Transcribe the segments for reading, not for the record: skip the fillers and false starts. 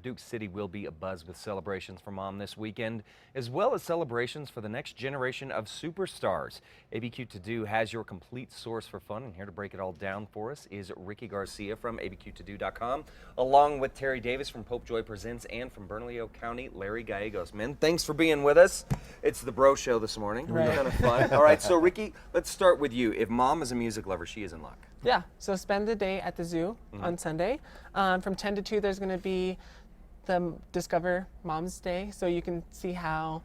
Duke City will be abuzz with celebrations for Mom this weekend, as well as celebrations for the next generation of superstars. ABQ To Do has your complete source for fun, and here to break it all down for us is Ricky Garcia from ABQ2Do.com, along with Terry Davis from Pope Joy Presents, and from Bernalillo County, Larry Gallegos. Men, thanks for being with us. It's the Bro Show this morning. Right. Kind of fun. All right, so Ricky, let's start with you. If Mom is a music lover, she is in luck. Yeah, so spend the day at the zoo on Sunday. From 10 to 2, there's going to be the Discover Moms Day, so you can see how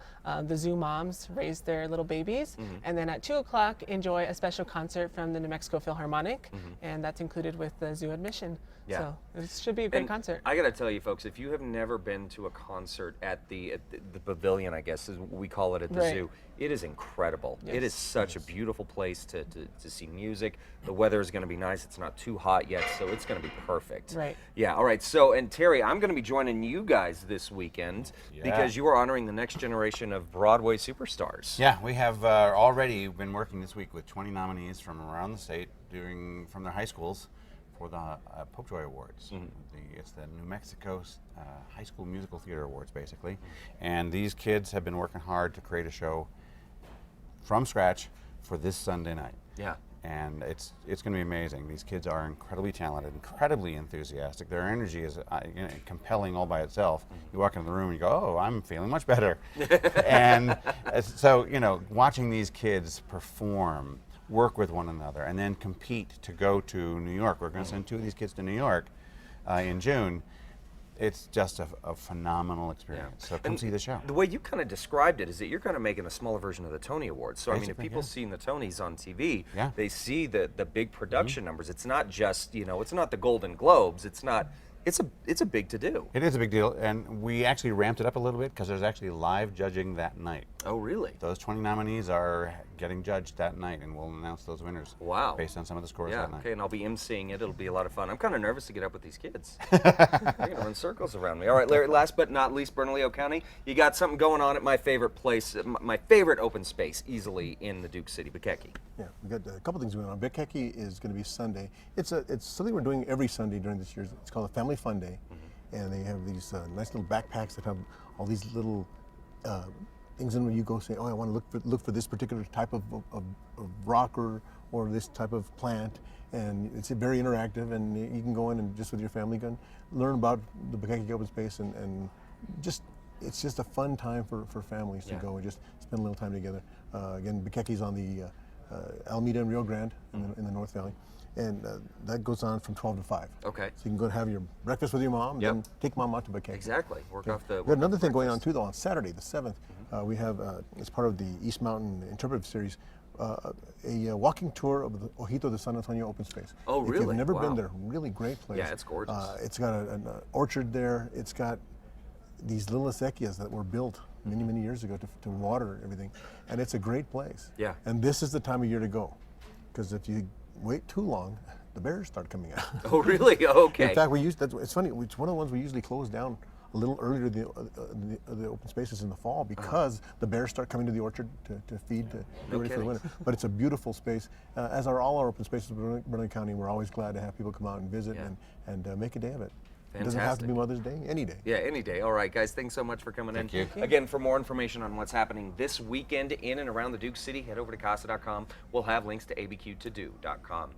the zoo moms raise their little babies. And then at 2 o'clock, enjoy a special concert from the New Mexico Philharmonic, and that's included with the zoo admission. Yeah. So it should be a great concert. I gotta tell you, folks, if you have never been to a concert at the pavilion, I guess is what we call it at the zoo, it is incredible. Yes. It is such a beautiful place to see music. The weather is gonna be nice. It's not too hot yet, so it's gonna be perfect. Right. Yeah, all right. So, and Terry, I'm gonna be joining you guys this weekend because you are honoring the next generation of Broadway superstars. Yeah, we have already been working this week with 20 nominees from around the state from their high schools for the Pope Joy Awards. It's the New Mexico High School Musical Theater Awards, basically. And these kids have been working hard to create a show from scratch for this Sunday night. Yeah. And it's going to be amazing. These kids are incredibly talented, incredibly enthusiastic. Their energy is compelling all by itself. You walk into the room and you go, oh, I'm feeling much better. And so, watching these kids perform, work with one another, and then compete to go to New York. We're going to send 2 of these kids to New York in June. It's just a phenomenal experience. So come see the show. The way you kind of described it is that you're kind of making a smaller version of the Tony Awards. So, I mean, if people seen the Tonys on TV, they see the big production numbers. It's not just, it's not the Golden Globes. It's a big to-do. It is a big deal, and we actually ramped it up a little bit because there's actually live judging that night. Oh, really? Those 20 nominees are getting judged that night, and we'll announce those winners. Wow. Based on some of the scores that night. Okay, and I'll be emceeing it. It'll be a lot of fun. I'm kind of nervous to get up with these kids. They're going to run circles around me. All right, Larry, last but not least, Bernalillo County, you got something going on at my favorite place, my favorite open space, easily in the Duke City, Bikeki. Yeah, we got a couple things going on. Bikeki is going to be Sunday. It's something we're doing every Sunday during this year. It's called a Family Fun Day. And they have these nice little backpacks that have all these little things in where you go say, oh, I want to look for this particular type of rock or this type of plant. And it's very interactive, and you can go in and just with your family learn about the Bikeki open space, and it's just a fun time for families to go and just spend a little time together. Again, Bikeki's on the Alameda and Rio Grande in the North Valley. And that goes on from 12 to 5. Okay. So you can go and have your breakfast with your mom, then take mom out to Bikeki. Exactly. Work off the. We got another thing going on too, though. On Saturday, the 7th, we have, as part of the East Mountain Interpretive Series, a walking tour of the Ojito de San Antonio open space. Oh, really? If you've never been there, really great place. Yeah, it's gorgeous. It's got an orchard there. It's got these little acequias that were built many, many years ago to water everything. And it's a great place. Yeah. And this is the time of year to go. Because if you wait too long, the bears start coming out. Oh, really? Okay. In fact, it's funny, it's one of the ones we usually close down a little earlier the open spaces in the fall because the bears start coming to the orchard to feed, to get ready for the winter. But it's a beautiful space. As are all our open spaces in Bernalillo County. We're always glad to have people come out and visit and make a day of it. It doesn't have to be Mother's Day, any day. Yeah, any day. All right, guys, thanks so much for coming in. Thank you. Again, for more information on what's happening this weekend in and around the Duke City, head over to casa.com. We'll have links to abq2do.com.